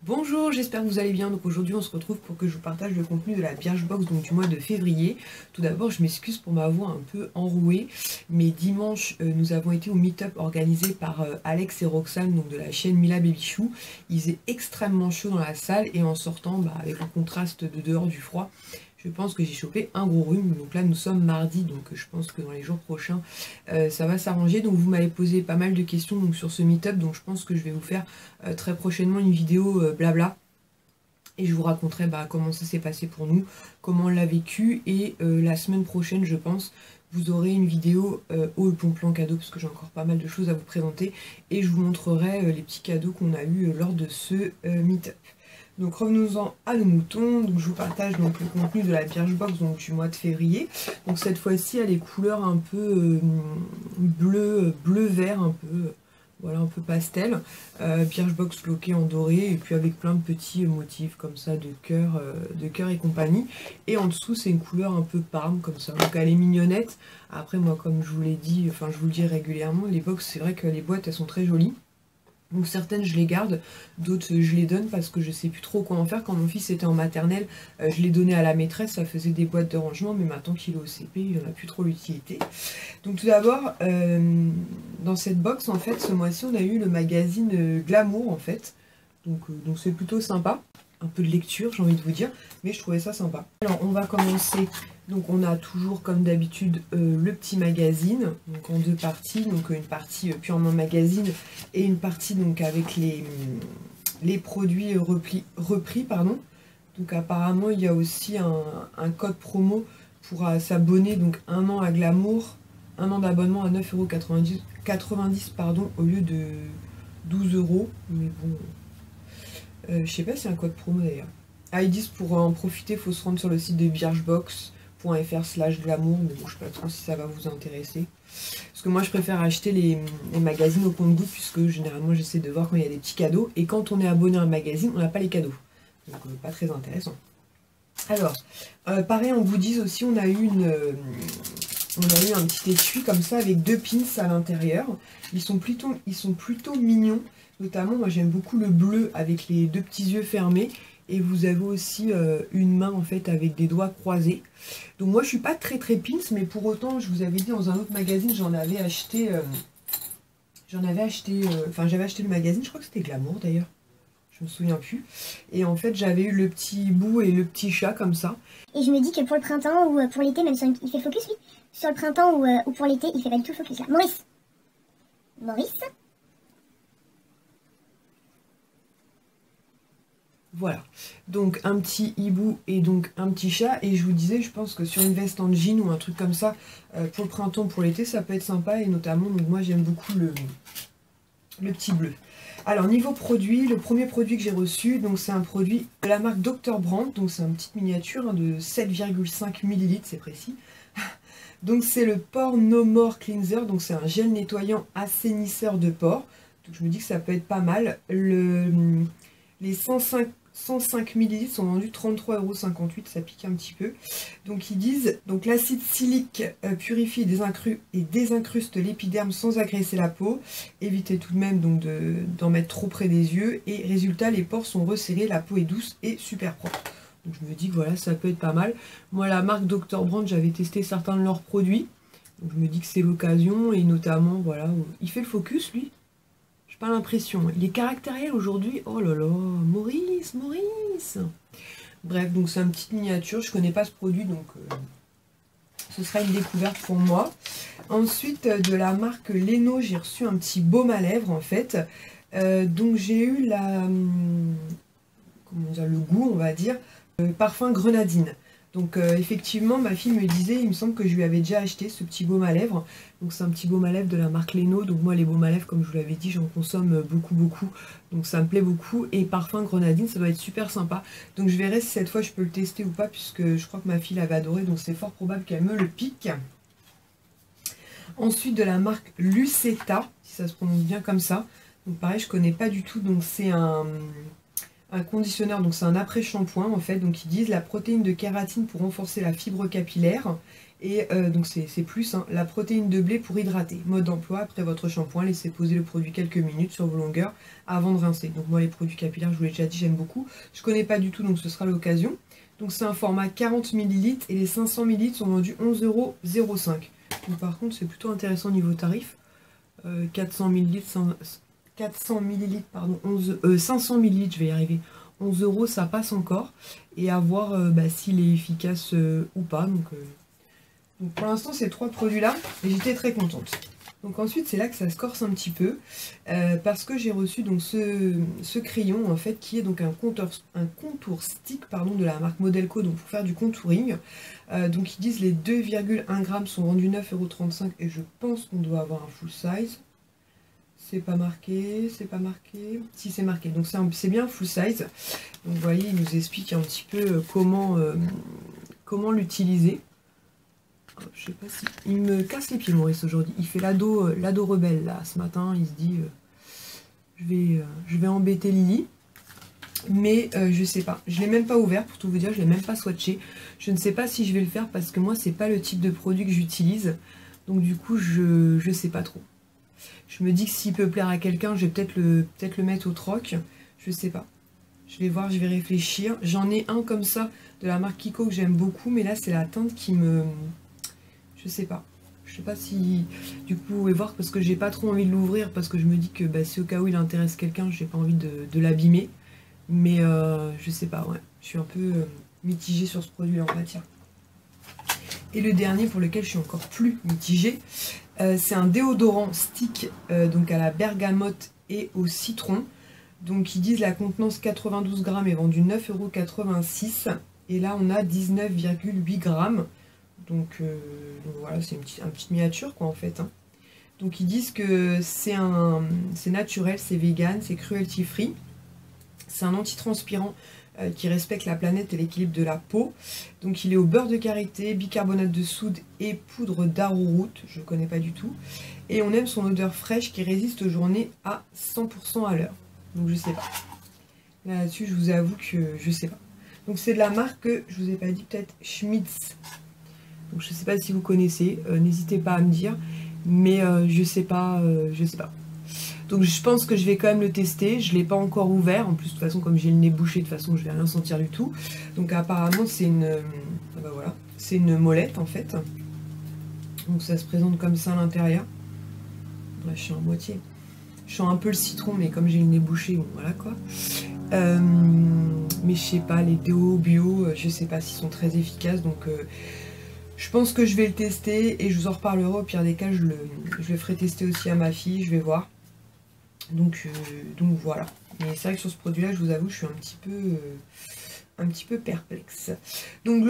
Bonjour, j'espère que vous allez bien. Donc aujourd'hui on se retrouve pour que je vous partage le contenu de la Birchbox donc du mois de février. Tout d'abord je m'excuse pour ma voix un peu enrouée, mais dimanche nous avons été au meet-up organisé par Alex et Roxane donc de la chaîne Mila Baby Chou. Il faisait extrêmement chaud dans la salle et en sortant avec le contraste de dehors du froid, je pense que j'ai chopé un gros rhume. Donc là nous sommes mardi, donc je pense que dans les jours prochains ça va s'arranger. Donc vous m'avez posé pas mal de questions donc, sur ce meet-up, donc je pense que je vais vous faire très prochainement une vidéo blabla. Et je vous raconterai comment ça s'est passé pour nous, comment on l'a vécu. Et la semaine prochaine je pense vous aurez une vidéo au bon plan cadeau parce que j'ai encore pas mal de choses à vous présenter. Et je vous montrerai les petits cadeaux qu'on a eu lors de ce meet-up. Donc revenons-en à nos moutons. Donc je vous partage donc le contenu de la Birchbox donc du mois de février. Donc cette fois-ci elle a les couleurs un peu bleu-vert, un peu voilà, un peu pastel. Birchbox floquée en doré et puis avec plein de petits motifs comme ça de cœur et compagnie. Et en dessous c'est une couleur un peu parme comme ça. Donc elle est mignonnette. Après moi comme je vous l'ai dit, enfin je vous le dis régulièrement, les box c'est vrai que les boîtes elles sont très jolies. Donc certaines je les garde, d'autres je les donne parce que je sais plus trop quoi en faire. Quand mon fils était en maternelle, je les donnais à la maîtresse, ça faisait des boîtes de rangement, mais maintenant qu'il est au CP, il n'en a plus trop l'utilité. Donc tout d'abord, dans cette box, en fait, ce mois-ci, on a eu le magazine Glamour, en fait. Donc c'est plutôt sympa. Un peu de lecture, j'ai envie de vous dire, mais je trouvais ça sympa. Alors on va commencer. Donc on a toujours comme d'habitude le petit magazine, donc en deux parties, donc une partie purement magazine et une partie donc avec les produits repris, pardon. Donc apparemment il y a aussi un code promo pour s'abonner, donc 1 an à Glamour, 1 an d'abonnement à 9,90 € au lieu de 12 €, mais bon, je sais pas si c'est un code promo d'ailleurs. Ah, ils disent pour en profiter, il faut se rendre sur le site de birchbox.fr/glamour, mais bon, je sais pas trop si ça va vous intéresser. Parce que moi, je préfère acheter les magazines au compte-gouttes, puisque généralement, j'essaie de voir quand il y a des petits cadeaux. Et quand on est abonné à un magazine, on n'a pas les cadeaux. Donc, pas très intéressant. Alors, pareil, en goodies aussi, on a eu un petit étui comme ça, avec 2 pins à l'intérieur. Ils sont plutôt mignons. Notamment, moi j'aime beaucoup le bleu avec les 2 petits yeux fermés. Et vous avez aussi une main en fait avec des doigts croisés. Donc moi je suis pas très pins, mais pour autant, je vous avais dit dans un autre magazine, j'avais acheté le magazine, je crois que c'était Glamour d'ailleurs. Je me souviens plus. Et en fait, j'avais eu le petit bout et le petit chat comme ça. Et je me dis que pour le printemps ou pour l'été, même si il fait focus, lui, sur le printemps ou pour l'été, il fait pas du tout focus là. Maurice. Voilà, donc un petit hibou et donc un petit chat. Et je vous disais, je pense que sur une veste en jean ou un truc comme ça, pour le printemps, pour l'été, ça peut être sympa. Et notamment, donc moi j'aime beaucoup le petit bleu. Alors niveau produit, le premier produit que j'ai reçu, donc c'est un produit de la marque Dr Brandt. Donc c'est une petite miniature de 7,5 ml, c'est précis. Donc c'est le Pore No More Cleanser, donc c'est un gel nettoyant assainisseur de pores. Donc je me dis que ça peut être pas mal. Les 105 ml sont vendus 33,58 €, ça pique un petit peu. Donc ils disent, donc l'acide silique purifie et désincruste l'épiderme sans agresser la peau. Évitez tout de même donc d'en mettre trop près des yeux. Et résultat, les pores sont resserrés, la peau est douce et super propre. Donc je me dis que voilà, ça peut être pas mal. Moi la marque Dr Brandt, j'avais testé certains de leurs produits. Donc je me dis que c'est l'occasion et notamment, voilà, il fait le focus lui. Pas l'impression. Il est caractériel aujourd'hui. Oh là là, Maurice. Bref, donc c'est une petite miniature. Je connais pas ce produit, donc ce sera une découverte pour moi. Ensuite, de la marque Leno, j'ai reçu un petit baume à lèvres en fait. Donc j'ai eu le goût, on va dire, parfum grenadine. Donc effectivement, ma fille me disait, il me semble que je lui avais déjà acheté ce petit baume à lèvres. Donc c'est un petit baume à lèvres de la marque Leno. Donc moi les baumes à lèvres, comme je vous l'avais dit, j'en consomme beaucoup. Donc ça me plaît beaucoup. Et parfum grenadine, ça doit être super sympa. Donc je verrai si cette fois je peux le tester ou pas, puisque je crois que ma fille l'avait adoré. Donc c'est fort probable qu'elle me le pique. Ensuite de la marque Lucetta, si ça se prononce bien comme ça. Donc pareil, je connais pas du tout. Donc c'est un conditionneur, donc c'est un après-shampoing en fait. Donc ils disent la protéine de kératine pour renforcer la fibre capillaire Et donc c'est plus, hein, la protéine de blé pour hydrater. Mode d'emploi, après votre shampoing, laissez poser le produit quelques minutes sur vos longueurs avant de rincer. Donc moi les produits capillaires, je vous l'ai déjà dit, j'aime beaucoup. Je connais pas du tout, donc ce sera l'occasion. Donc c'est un format 40 ml et les 500 ml sont vendus 11,05 €. Donc par contre c'est plutôt intéressant niveau tarif. 400 ml, 500 ml, pardon, 500 ml, je vais y arriver. 11 €, ça passe encore. Et à voir s'il est efficace ou pas. Donc pour l'instant, ces 3 produits-là, et j'étais très contente. Donc ensuite, c'est là que ça se corse un petit peu, parce que j'ai reçu donc ce crayon, en fait, qui est donc un contour stick, pardon, de la marque Modelco, donc pour faire du contouring. Donc ils disent les 2,1 grammes sont vendus 9,35 € et je pense qu'on doit avoir un full size. C'est pas marqué, c'est pas marqué. Si, c'est marqué, donc c'est bien full size. Donc vous voyez, il nous explique un petit peu comment l'utiliser. Je sais pas si... Il me casse les pieds, Maurice, aujourd'hui. Il fait l'ado rebelle, là, ce matin. Il se dit, je vais embêter Lily. Mais je sais pas. Je l'ai même pas ouvert, pour tout vous dire. Je l'ai même pas swatché. Je ne sais pas si je vais le faire, parce que moi, c'est pas le type de produit que j'utilise. Donc du coup, je sais pas trop. Je me dis que s'il peut plaire à quelqu'un, je vais peut-être le mettre au troc. Je sais pas. Je vais voir, je vais réfléchir. J'en ai un comme ça, de la marque Kiko, que j'aime beaucoup. Mais là, c'est la teinte qui me... Je sais pas. Je sais pas si... Du coup, vous pouvez voir, parce que j'ai pas trop envie de l'ouvrir, parce que je me dis que si au cas où il intéresse quelqu'un, j'ai pas envie de l'abîmer. Mais je sais pas, ouais. Je suis un peu mitigée sur ce produit-là, on va dire. Et le dernier, pour lequel je suis encore plus mitigée, c'est un déodorant stick, donc à la bergamote et au citron. Donc ils disent la contenance 92 grammes est vendue 9,86 €. Et là, on a 19,8 grammes. Donc voilà, c'est une petite miniature quoi en fait. Hein. Donc ils disent que c'est naturel, c'est vegan, c'est cruelty free. C'est un antitranspirant qui respecte la planète et l'équilibre de la peau. Donc il est au beurre de karité, bicarbonate de soude et poudre d'arrowroot, je ne connais pas du tout. Et on aime son odeur fraîche qui résiste aux journées à 100% à l'heure. Donc je sais pas. Là-dessus, je vous avoue que je sais pas. Donc c'est de la marque, je vous ai pas dit, peut-être Schmitz. Donc je sais pas si vous connaissez, n'hésitez pas à me dire, mais je sais pas, Donc je pense que je vais quand même le tester, je l'ai pas encore ouvert, en plus de toute façon comme j'ai le nez bouché, de toute façon je vais rien sentir du tout. Donc apparemment c'est voilà, c'est une molette en fait. Donc ça se présente comme ça à l'intérieur. Là je suis en moitié. Je sens un peu le citron, mais comme j'ai le nez bouché, bon voilà quoi. Mais je sais pas, les déos bio, je sais pas s'ils sont très efficaces, donc... je pense que je vais le tester et je vous en reparlerai. Au pire des cas, je le ferai tester aussi à ma fille, je vais voir. Donc voilà. Mais c'est vrai que sur ce produit-là, je vous avoue, je suis un petit peu perplexe. Donc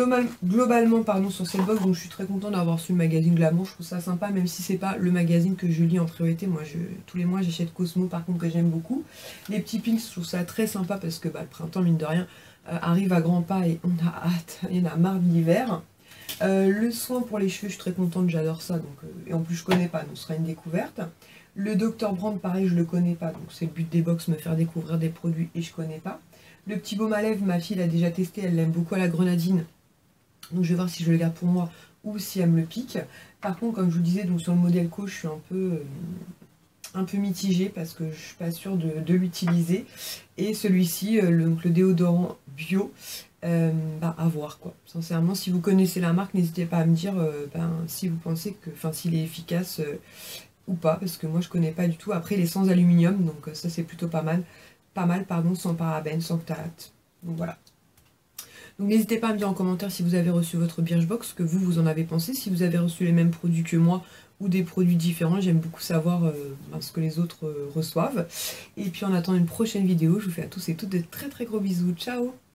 globalement, pardon, sur cette box, donc je suis très contente d'avoir reçu le magazine Glamour. Je trouve ça sympa, même si c'est pas le magazine que je lis en priorité. Moi, tous les mois, j'achète Cosmo, par contre, que j'aime beaucoup. Les petits pins, je trouve ça très sympa parce que le printemps, mine de rien, arrive à grands pas et on a hâte. Il y en a marre de l'hiver. Le soin pour les cheveux, je suis très contente, j'adore ça. Donc, et en plus, je connais pas, donc ce sera une découverte. Le Dr Brand, pareil, je le connais pas. Donc, c'est le but des box, me faire découvrir des produits et je connais pas. Le petit baume à lèvres, ma fille l'a déjà testé, elle l'aime beaucoup à la grenadine. Donc, je vais voir si je le garde pour moi ou si elle me le pique. Par contre, comme je vous disais, donc sur le Modelco, je suis un peu mitigée parce que je suis pas sûre de l'utiliser. Et celui-ci, le déodorant bio, à voir quoi. Sincèrement, si vous connaissez la marque, n'hésitez pas à me dire si vous pensez que, s'il est efficace ou pas, parce que moi je connais pas du tout. Après, il est sans aluminium, donc ça c'est plutôt pas mal. Pardon, sans parabènes, sans phtalate. Donc voilà. Donc n'hésitez pas à me dire en commentaire si vous avez reçu votre Birchbox, que vous en avez pensé, si vous avez reçu les mêmes produits que moi ou des produits différents. J'aime beaucoup savoir ce que les autres reçoivent. Et puis en attendant une prochaine vidéo, je vous fais à tous et toutes de très très gros bisous. Ciao!